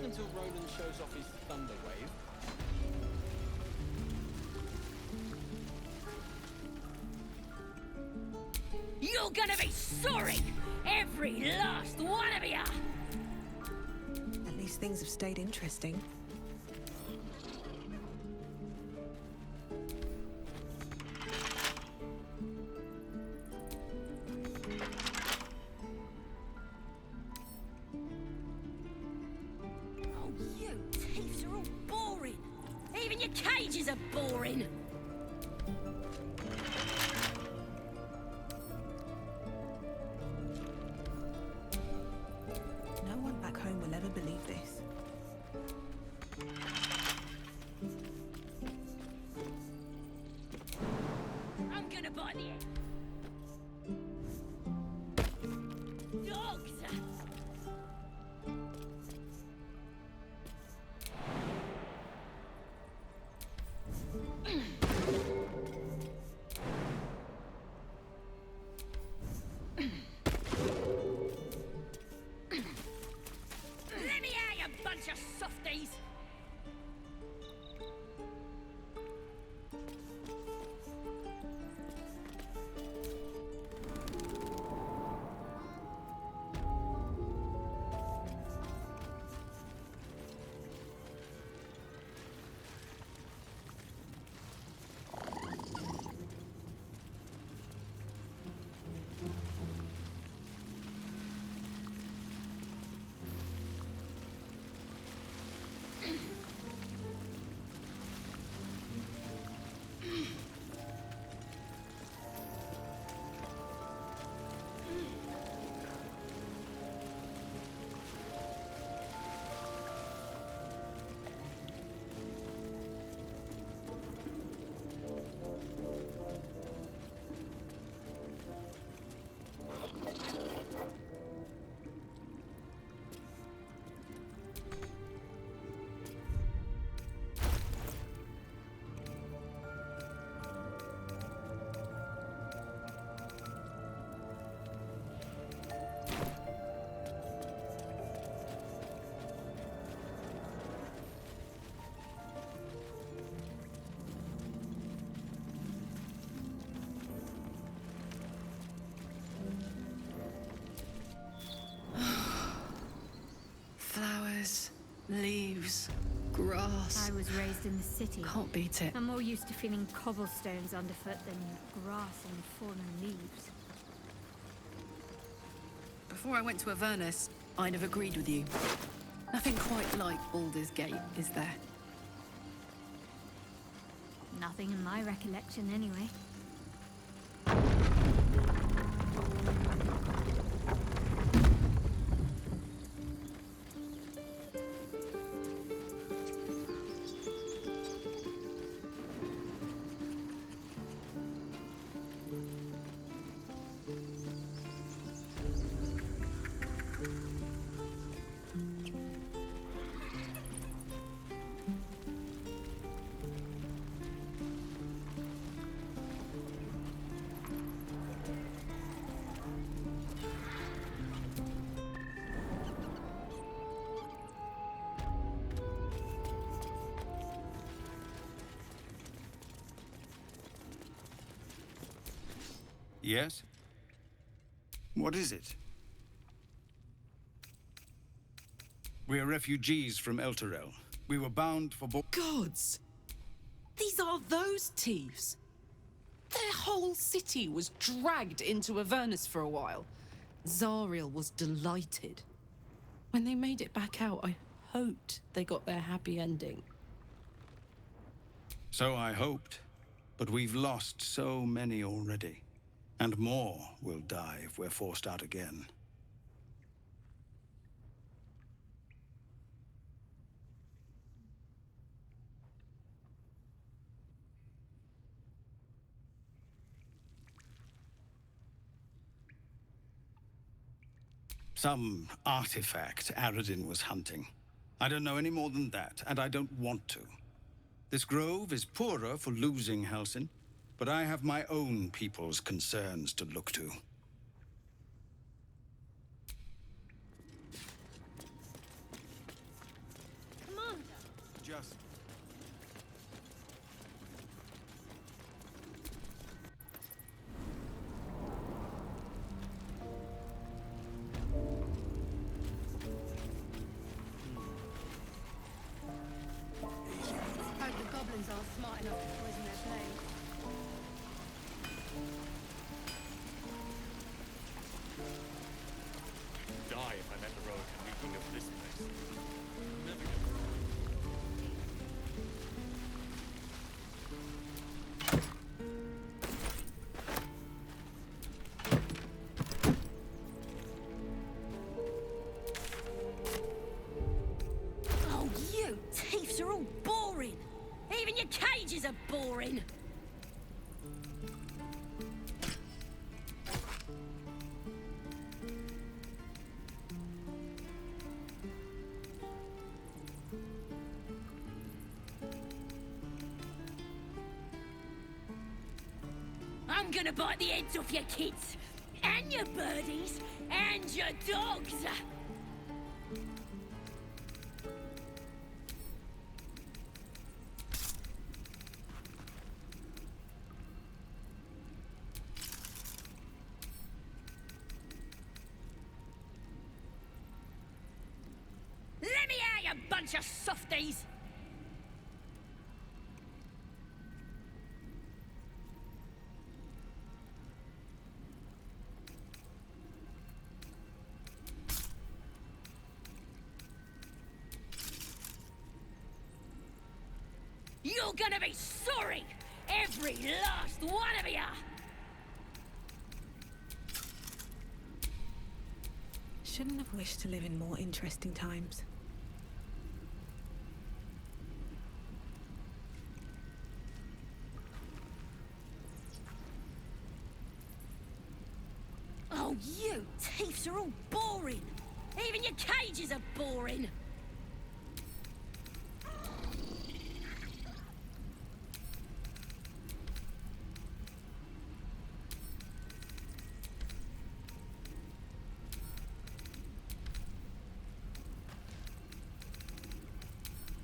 until Roland shows off his thunder wave. You're gonna be sorry! Every last one of you! At least things have stayed interesting. Oh, you thieves are all boring! Even your cages are boring! No one back home will ever believe this. I'm gonna bite the end. Dogs! Let me out, you bunch of softies! Flowers, leaves, grass. I was raised in the city. Can't beat it. I'm more used to feeling cobblestones underfoot than grass and fallen leaves. Before I went to Avernus, I'd have agreed with you. Nothing quite like Baldur's Gate, is there? Nothing in my recollection, anyway. Yes? What is it? We are refugees from Elturel. We were bound for Gods! These are those thieves! Their whole city was dragged into Avernus for a while. Zariel was delighted. When they made it back out, I hoped they got their happy ending. So I hoped. But we've lost so many already. And more will die if we're forced out again. Some artifact Aradin was hunting. I don't know any more than that, and I don't want to. This grove is poorer for losing Halsin, but I have my own people's concerns to look to. us. Hope the goblins are smart enough to poison their flame. Die if I met the rogue and be king of this place. Never Oh, you thieves are all boring. Even your cages are boring. I'm gonna bite the heads off your kids, and your birdies, and your dogs. Let me out, you bunch of softies! You're gonna be sorry! Every last one of you! Shouldn't have wished to live in more interesting times. Oh, you thieves are all boring! Even your cages are boring!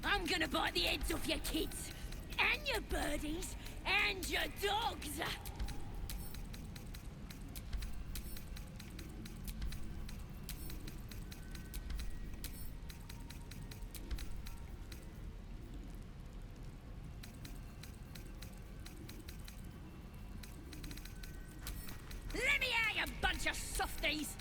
I'm gonna bite the heads off your kids, and your birdies, and your dogs! Let me out, you bunch of softies!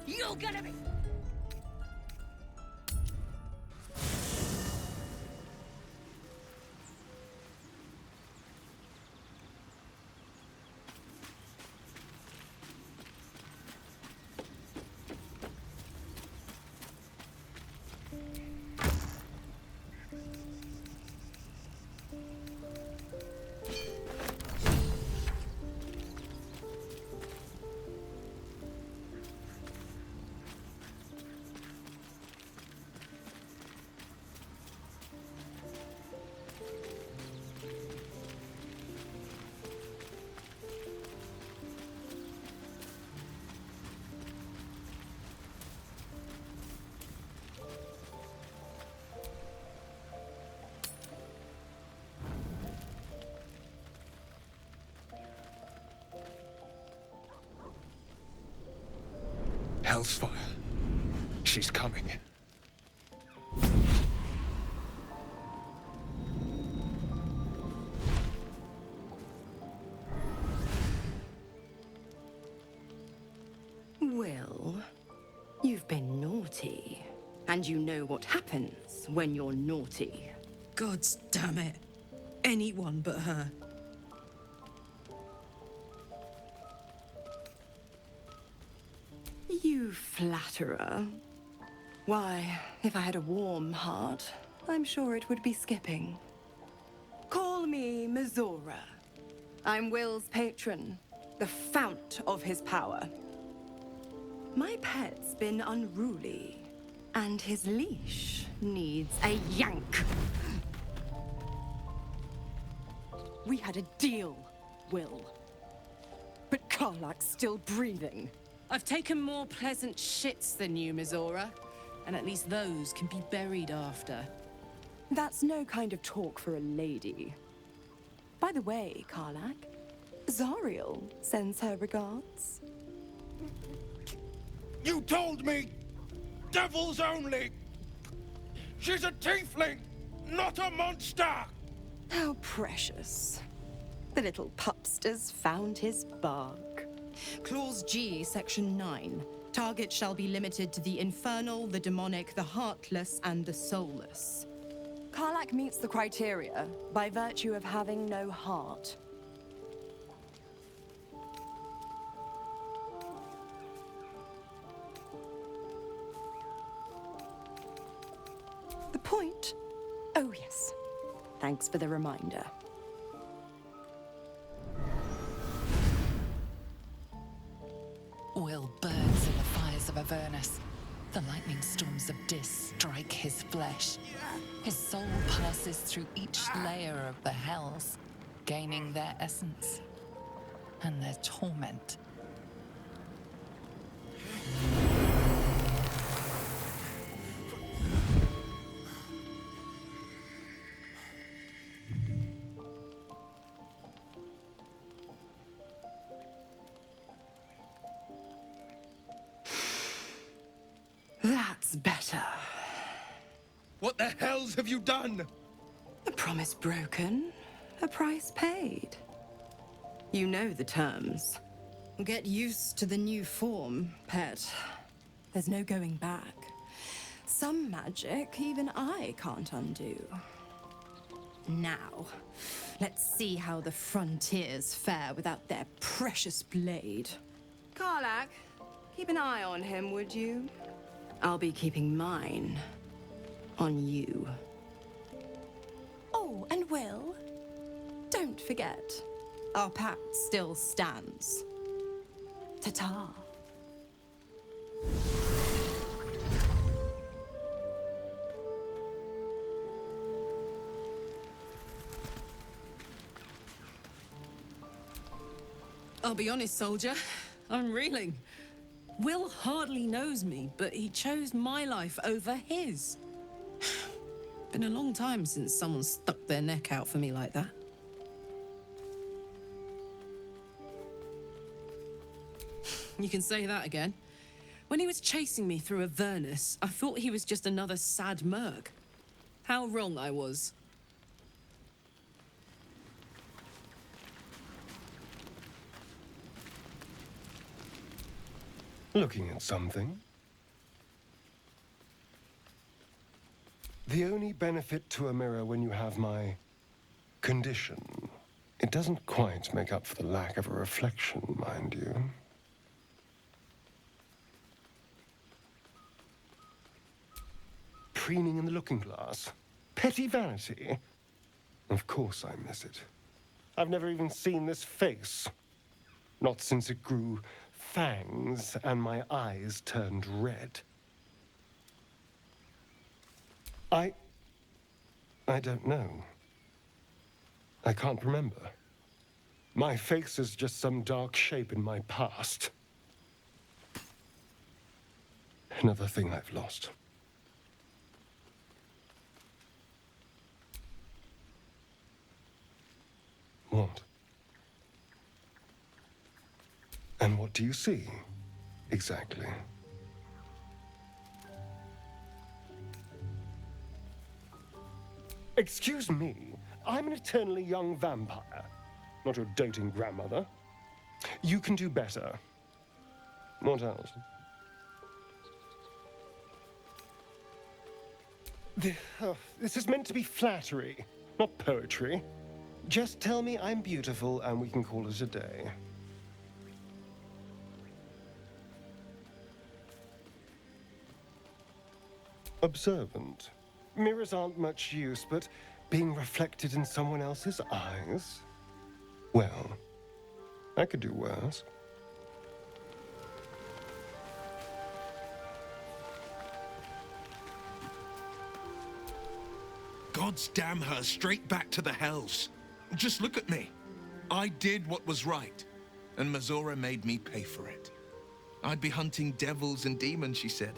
You're gonna be... Hellsfire. She's coming. Well, you've been naughty. And you know what happens when you're naughty. Gods damn it. Anyone but her. You flatterer. Why, if I had a warm heart, I'm sure it would be skipping. Call me Mizora. I'm Will's patron, the fount of his power. My pet's been unruly, And his leash needs a yank. We had a deal, Will. But Karlak's still breathing. I've taken more pleasant shits than you, Mizora. And at least those can be buried after. That's no kind of talk for a lady. By the way, Karlak, Zariel sends her regards. You told me! Devils only! She's a tiefling, not a monster! How precious. The little pupster's found his bark. Clause G, Section 9. Target shall be limited to the infernal, the demonic, the heartless, and the soulless. Karlak meets the criteria by virtue of having no heart. The point? Oh, yes. Thanks for the reminder. Will burns in the fires of Avernus. The lightning storms of Dis strike his flesh. His soul passes through each layer of the hells, gaining their essence and their torment. That's better. What the hells have you done? A promise broken, a price paid. You know the terms. Get used to the new form, pet. There's no going back. Some magic even I can't undo. Now, let's see how the frontiers fare without their precious blade. Karlak, keep an eye on him, would you? I'll be keeping mine on you. Oh, and Will, don't forget, our pact still stands. Ta-ta. I'll be honest, soldier. I'm reeling. Will hardly knows me, but he chose my life over his. Been a long time since someone stuck their neck out for me like that. You can say that again. When he was chasing me through Avernus, I thought he was just another sad merc. How wrong I was. Looking at something? The only benefit to a mirror when you have my condition, it doesn't quite make up for the lack of a reflection, mind you. Preening in the looking glass? Petty vanity? Of course I miss it. I've never even seen this face. Not since it grew fangs and my eyes turned red. I don't know. I can't remember. My face is just some dark shape in my past. Another thing I've lost. What? And what do you see, exactly? Excuse me, I'm an eternally young vampire, not your doting grandmother. You can do better. What else? This is meant to be flattery, not poetry. Just tell me I'm beautiful and we can call it a day. Observant. Mirrors aren't much use, but being reflected in someone else's eyes? Well, I could do worse. gods damn her straight back to the hells. Just look at me. I did what was right, and Mazora made me pay for it. I'd be hunting devils and demons, she said.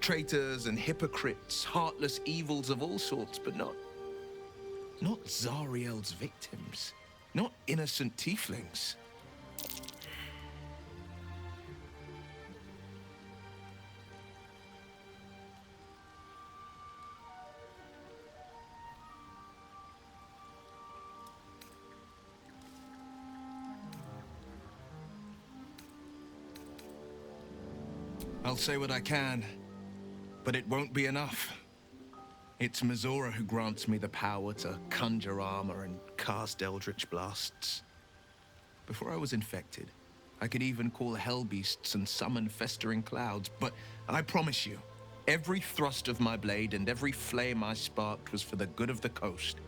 Traitors and hypocrites, heartless evils of all sorts, but not Zariel's victims. Not innocent tieflings. I'll say what I can, but it won't be enough. It's Mazora who grants me the power to conjure armor and cast eldritch blasts. Before I was infected, I could even call hell beasts and summon festering clouds, but I promise you, every thrust of my blade and every flame I sparked was for the good of the coast.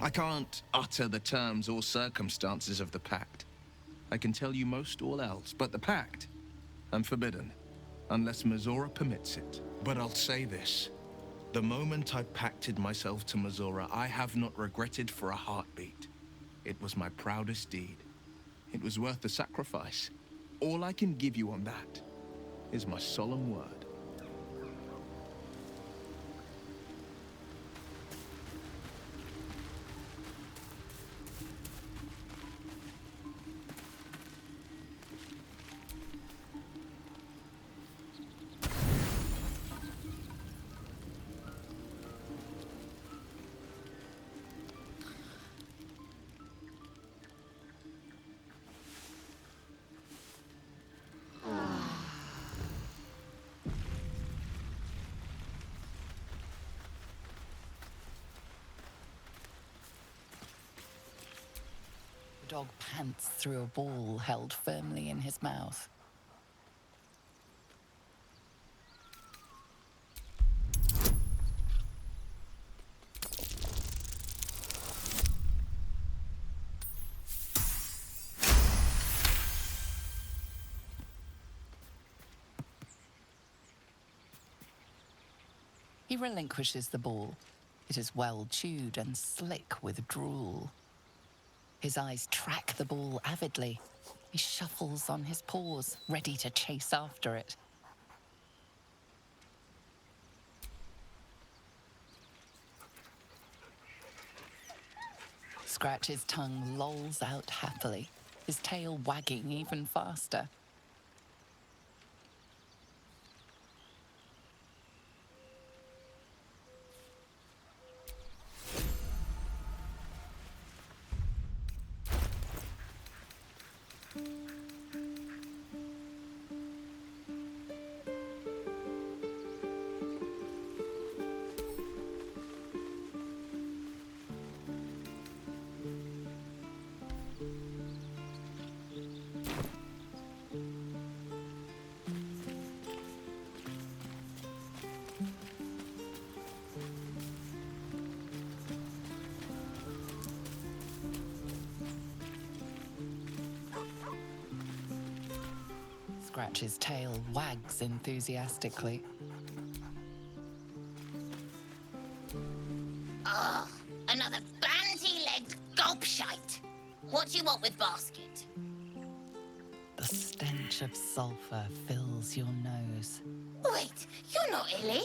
I can't utter the terms or circumstances of the pact. I can tell you most all else, but the pact, I'm forbidden, unless Mazora permits it. But I'll say this. The moment I pacted myself to Mazora, I have not regretted for a heartbeat. It was my proudest deed. It was worth the sacrifice. All I can give you on that is my solemn word. The dog pants through a ball held firmly in his mouth. He relinquishes the ball. It is well chewed and slick with drool. His eyes track the ball avidly. He shuffles on his paws, ready to chase after it. Scratch's tongue lolls out happily, his tail wagging even faster. Scratch's tail wags enthusiastically. Ah, another banty-legged gobshite. What do you want with basket? The stench of sulfur fills your nose. Wait, you're not Illy.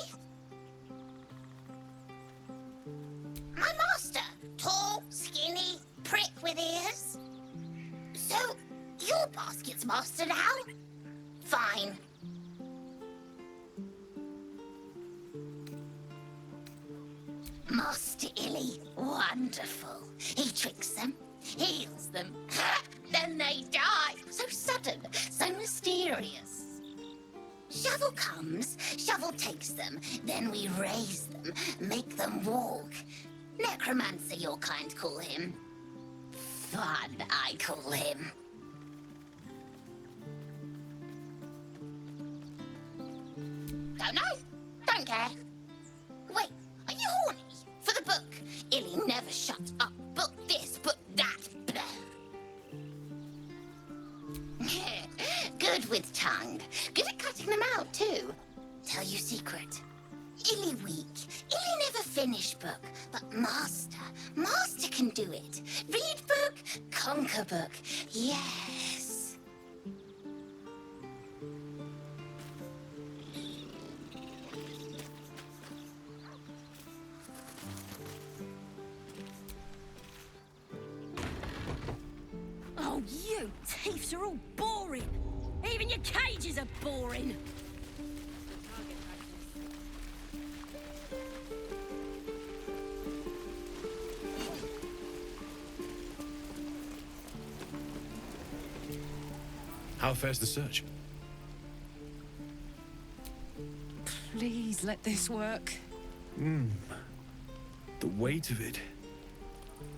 My master, tall, skinny, prick with ears. So, you're basket's master now? Fine. Master Illy, wonderful. He tricks them, heals them, then they die. So sudden, so mysterious. Shovel comes, Shovel takes them, then we raise them, make them walk. Necromancer, your kind call him. Fun, I call him. Don't know. Don't care. Wait, are you horny? For the book? Illy never shuts up. Book this, book that. Good with tongue. Good at cutting them out, too. Tell you secret. Illy weak. Illy never finish book. But Master can do it. Read book, conquer book. Yes. Oh, you thieves are all boring. Even your cages are boring. How fares the search? Please let this work. The weight of it.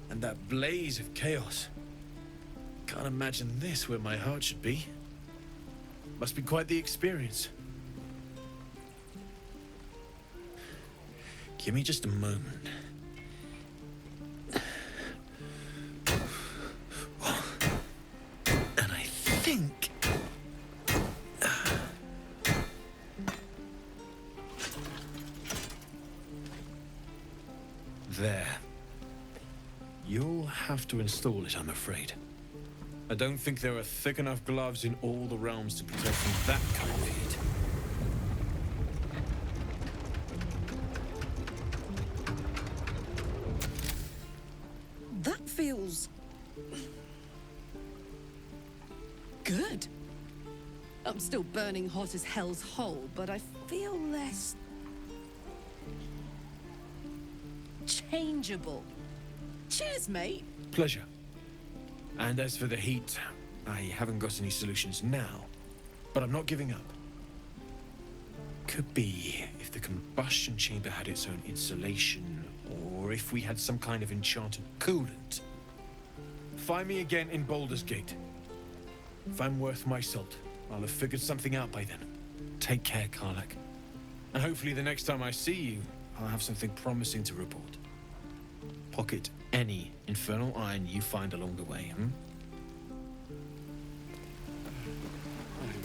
And that blaze of chaos. Can't imagine this where my heart should be. Must be quite the experience. Give me just a moment. And I think... There. You'll have to install it, I'm afraid. I don't think there are thick enough gloves in all the realms to protect from that kind of heat. That feels... good. I'm still burning hot as hell's hole, but I feel less... changeable. Cheers, mate. Pleasure. And as for the heat, I haven't got any solutions now, but I'm not giving up. Could be if the combustion chamber had its own insulation, or if we had some kind of enchanted coolant. Find me again in Baldur's Gate. If I'm worth my salt, I'll have figured something out by then. Take care, Karlach. And hopefully the next time I see you, I'll have something promising to report. Pocket any infernal iron you find along the way, I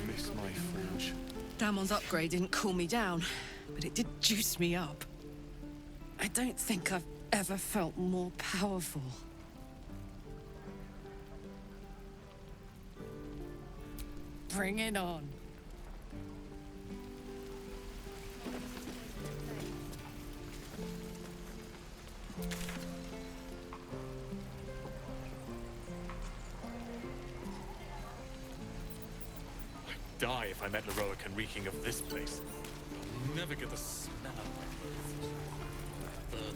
miss my forge. Damon's upgrade didn't cool me down, but it did juice me up. I don't think I've ever felt more powerful. Bring it on. I'd die if I met Leroic and reeking of this place. I'll never get the smell out of my clothes. Burn.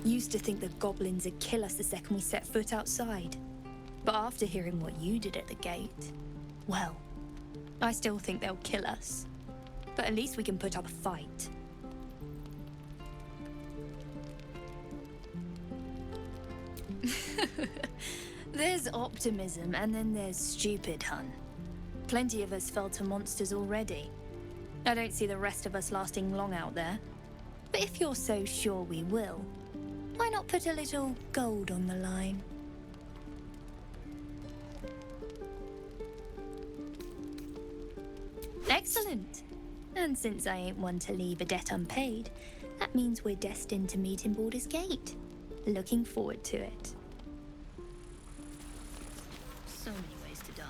Used to think the goblins would kill us the second we set foot outside. But after hearing what you did at the gate, well, I still think they'll kill us. But at least we can put up a fight. There's optimism and then there's stupid, hun. Plenty of us fell to monsters already. I don't see the rest of us lasting long out there. But if you're so sure we will, why not put a little gold on the line? Excellent. And since I ain't one to leave a debt unpaid, that means we're destined to meet in Baldur's Gate. Looking forward to it. So many ways to die.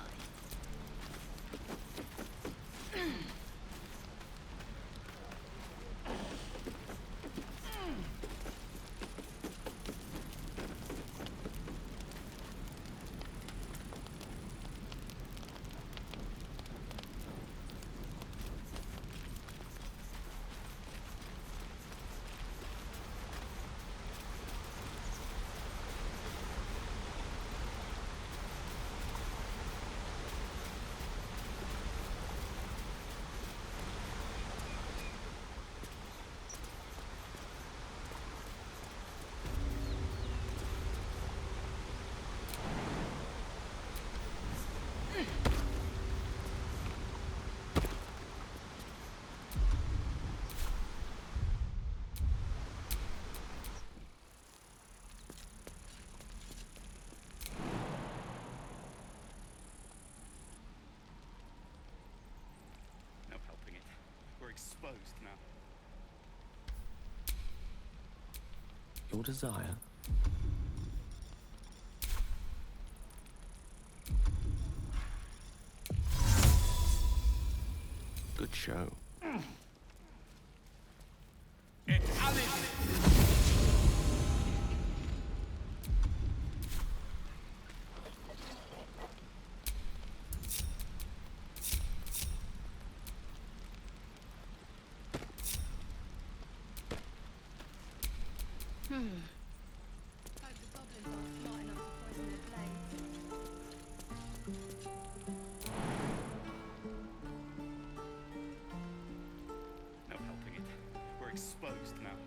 exposed now. Your desire? Good show. Hope the goblins aren't smart enough to poison their blades. No helping it. We're exposed now.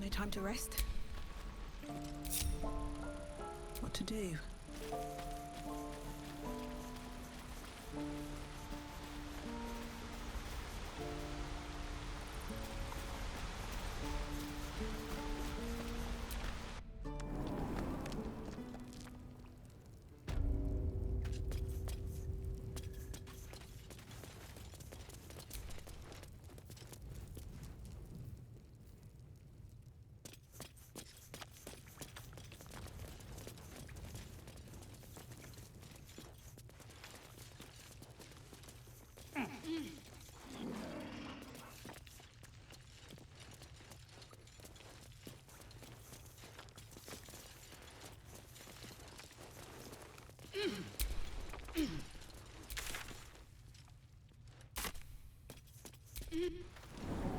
No time to rest? What to do?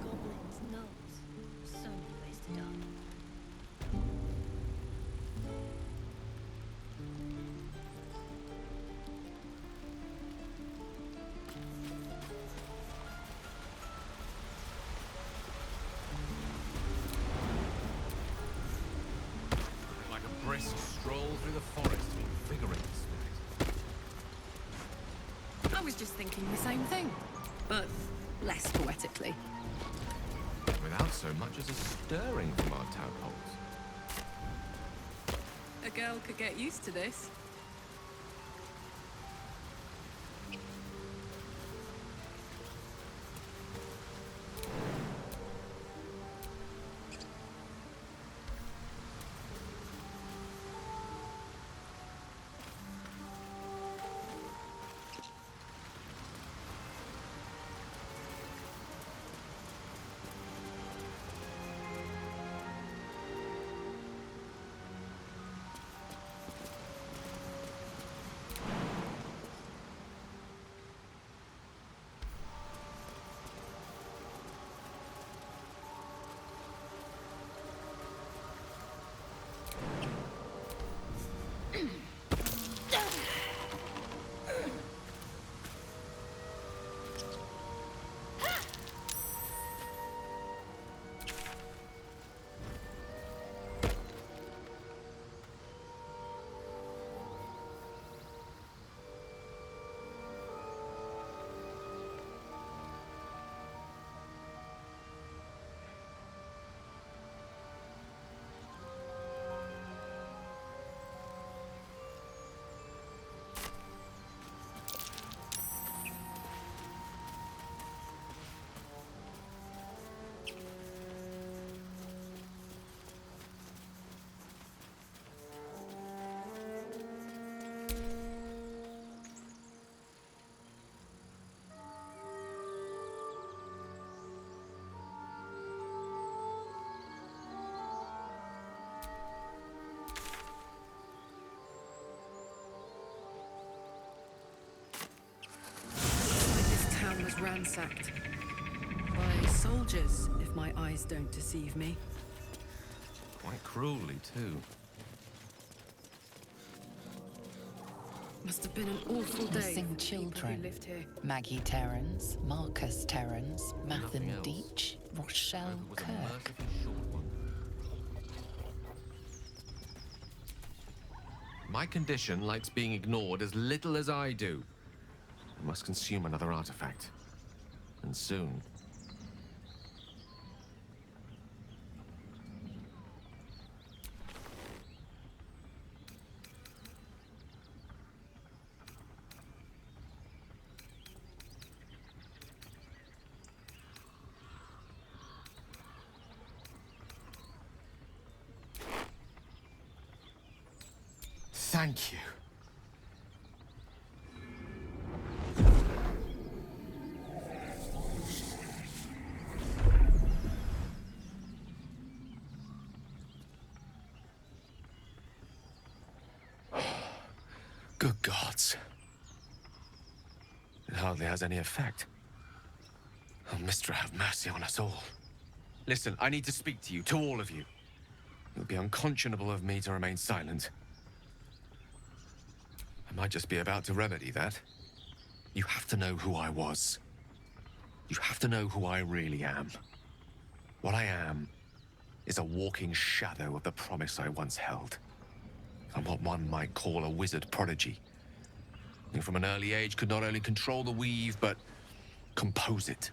Goblins, gnolls. So many ways to die. Like a brisk stroll through the forest, invigorating spirit. I was just thinking the same thing, but less poetically. Without so much as a stirring from our tadpoles. A girl could get used to this. Was ransacked by soldiers, if my eyes don't deceive me. Quite cruelly, too. Must have been an awful day. Missing for the people who children. lived here. Maggie Terrans, Marcus Terrans, Mathen else. Deach, Rochelle It was a Kirk. merciful short one. My condition likes being ignored as little as I do. I must consume another artifact. And soon. Thank you. Good gods. It hardly has any effect. Oh, Mistra, have mercy on us all. Listen, I need to speak to you, to all of you. It would be unconscionable of me to remain silent. I might just be about to remedy that. You have to know who I was. You have to know who I really am. What I am is a walking shadow of the promise I once held. I'm what one might call a wizard prodigy, who from an early age could not only control the weave, but compose it,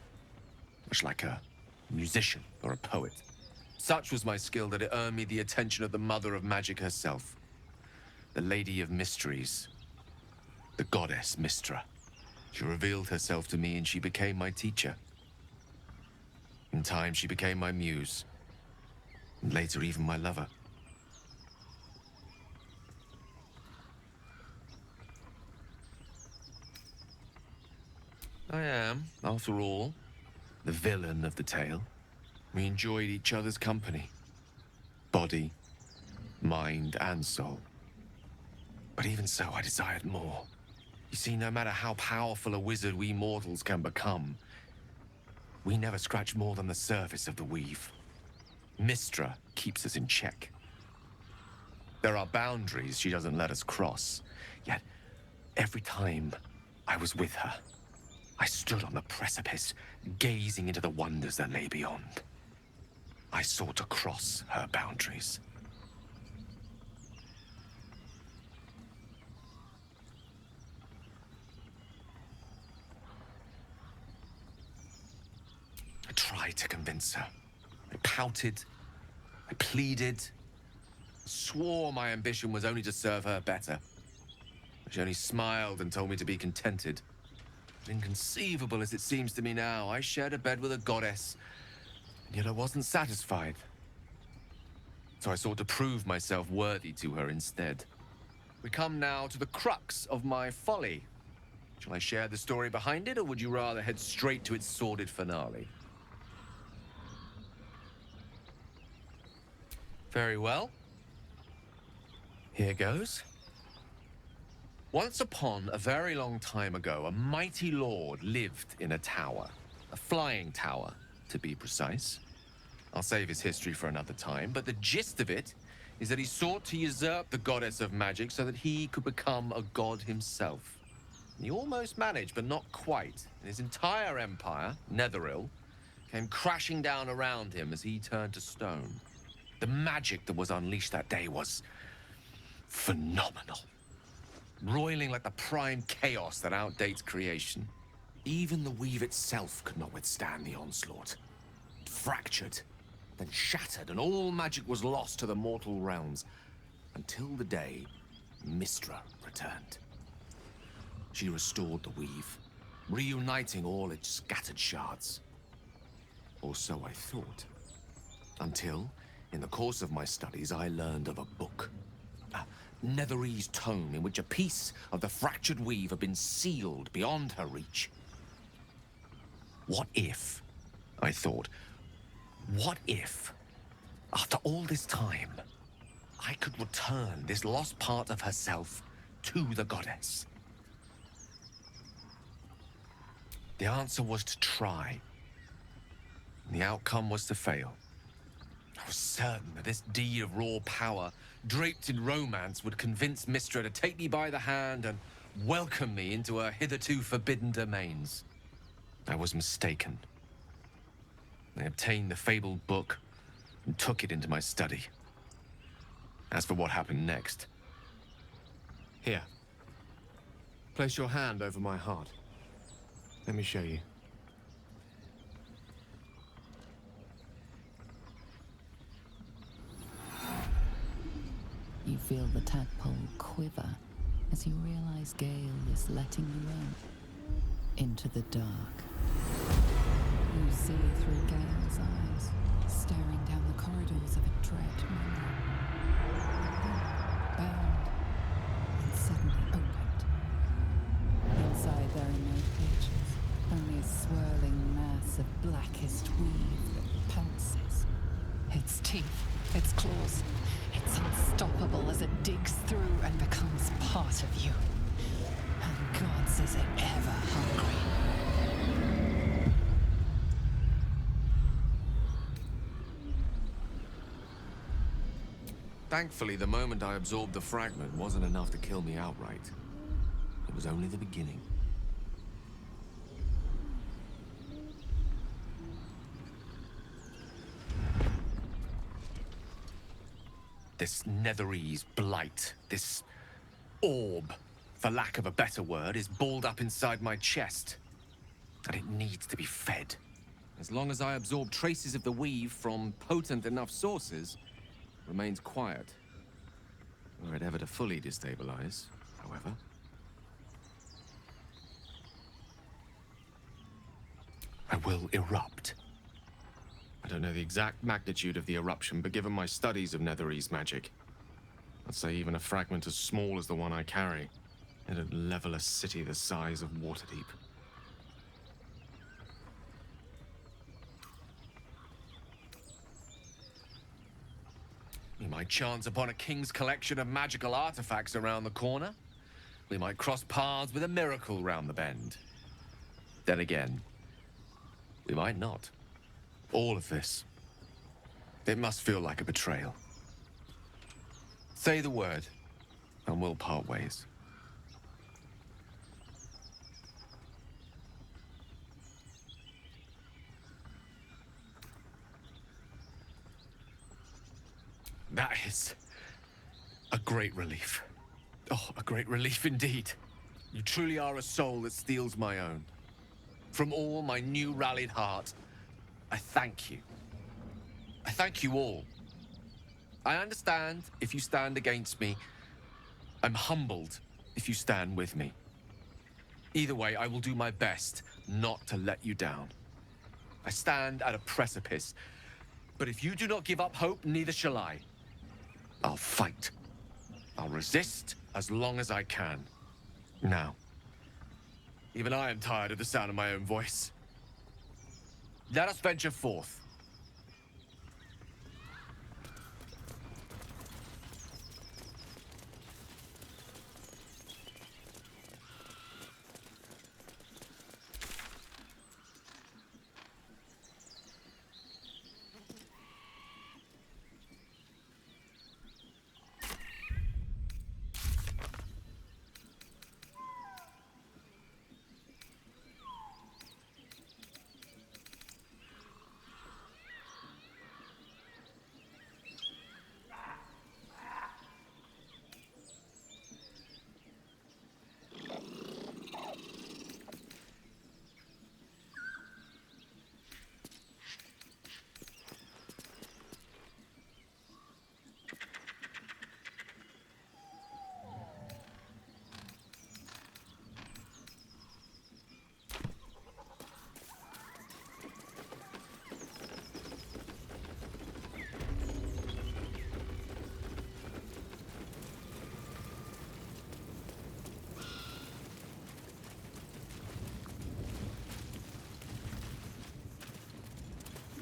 much like a musician or a poet. Such was my skill that it earned me the attention of the mother of magic herself, the Lady of Mysteries, the goddess Mistra. She revealed herself to me and she became my teacher. In time, she became my muse, and later even my lover. I am, after all, the villain of the tale. We enjoyed each other's company. Body, mind, and soul. But even so, I desired more. You see, no matter how powerful a wizard we mortals can become, we never scratch more than the surface of the weave. Mistra keeps us in check. There are boundaries she doesn't let us cross. Yet, every time I was with her, I stood on the precipice, gazing into the wonders that lay beyond. I sought to cross her boundaries. I tried to convince her. I pouted, I pleaded, swore my ambition was only to serve her better. She only smiled and told me to be contented. Inconceivable as it seems to me now, I shared a bed with a goddess, and yet I wasn't satisfied. So I sought to prove myself worthy to her instead. We come now to the crux of my folly. Shall I share the story behind it, or would you rather head straight to its sordid finale? Very well. Here goes. Once upon a very long time ago, a mighty lord lived in a tower. A flying tower, to be precise. I'll save his history for another time, but the gist of it is that he sought to usurp the goddess of magic so that he could become a god himself. He almost managed, but not quite. And his entire empire, Netheril, came crashing down around him as he turned to stone. The magic that was unleashed that day was phenomenal. Roiling like the prime chaos that outdates creation. Even the weave itself could not withstand the onslaught. It fractured, then shattered, and all magic was lost to the mortal realms. Until the day Mistra returned. She restored the weave, reuniting all its scattered shards. Or so I thought. Until, in the course of my studies, I learned of a book. Netherese tome in which a piece of the fractured weave had been sealed beyond her reach. What if, I thought, what if, after all this time, I could return this lost part of herself to the goddess? The answer was to try. The outcome was to fail. I was certain that this deed of raw power, draped in romance, would convince Mistra to take me by the hand and welcome me into her hitherto forbidden domains. I was mistaken. I obtained the fabled book and took it into my study. As for what happened next... Here. Place your hand over my heart. Let me show you. You feel the tadpole quiver as you realize Gale is letting you in, into the dark. You see through Gale's eyes, staring down the corridors of a dread manor. Bound, part of you. And gods is it ever hungry. Thankfully, the moment I absorbed the fragment wasn't enough to kill me outright. It was only the beginning. This Netherese blight, this orb, for lack of a better word, is balled up inside my chest. And it needs to be fed. As long as I absorb traces of the weave from potent enough sources, it remains quiet. Were it ever to fully destabilize, however. I will erupt. I don't know the exact magnitude of the eruption, but given my studies of Netherese magic, I'd say even a fragment as small as the one I carry, it'd level a city the size of Waterdeep. We might chance upon a king's collection of magical artifacts around the corner. We might cross paths with a miracle round the bend. Then again, we might not. All of this. It must feel like a betrayal. Say the word, and we'll part ways. That is a great relief. Oh, a great relief indeed. You truly are a soul that steals my own. From all my new rallied heart, I thank you. I thank you all. I understand if you stand against me. I'm humbled if you stand with me. Either way, I will do my best not to let you down. I stand at a precipice, but if you do not give up hope, neither shall I. I'll fight. I'll resist as long as I can. Now, even I am tired of the sound of my own voice. Let us venture forth.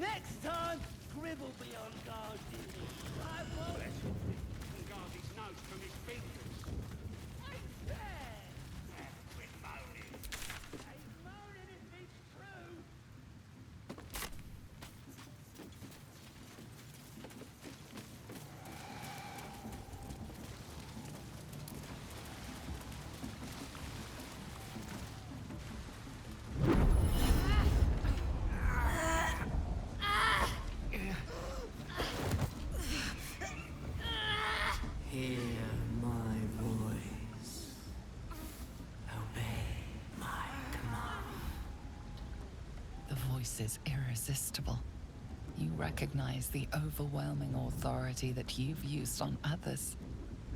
Next time, Grib will be on guard duty. I won't. And guard his nose from his fingers. Ain't fair. Quit moaning. Ain't moaning if it's true. Hear my voice. Obey my command. The voice is irresistible. You recognize the overwhelming authority that you've used on others,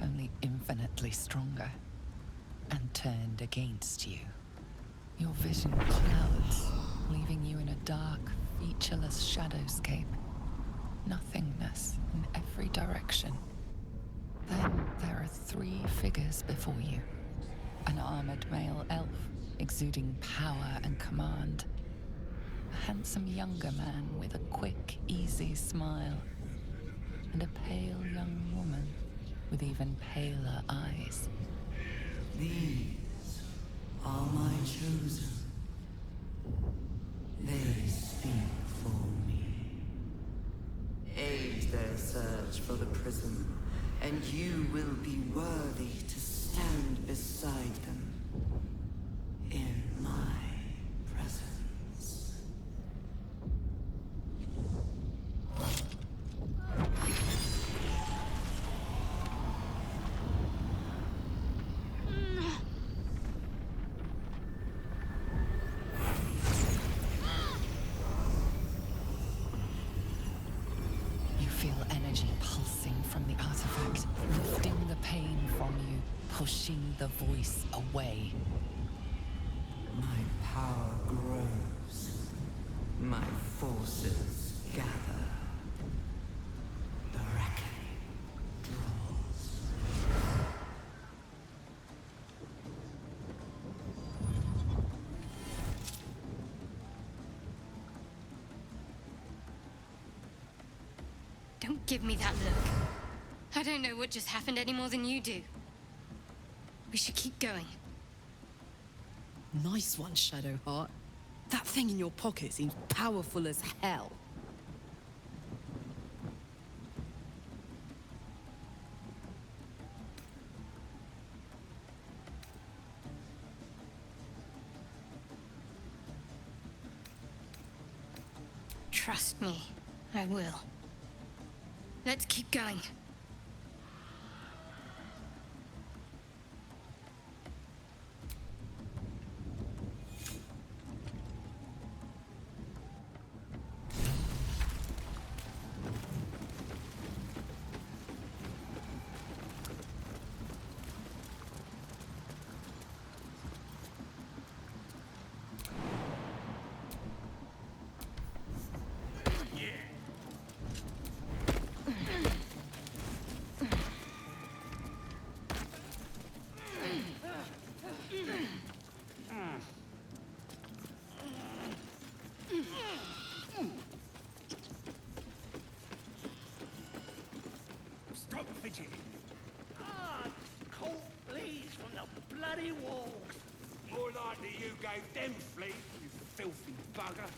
only infinitely stronger, and turned against you. Your vision clouds, leaving you in a dark, featureless shadowscape. Nothingness in every direction. Then there are three figures before you. An armored male elf, exuding power and command. A handsome younger man with a quick, easy smile. And a pale young woman with even paler eyes. These are my chosen. They speak for me. Aid their search for the prism, and you will be worthy to stand beside them in my presence. You feel energy pulsing from the artifact, lifting the pain from you, pushing the voice away. My power grows. My forces gather. The reckoning draws. Don't give me that look. I don't know what just happened any more than you do. We should keep going. Nice one, Shadowheart. That thing in your pocket seems powerful as hell. Trust me, I will. Let's keep going. Stop fidgeting. Cold fleas from the bloody walls. More likely you gave them fleas, you filthy bugger.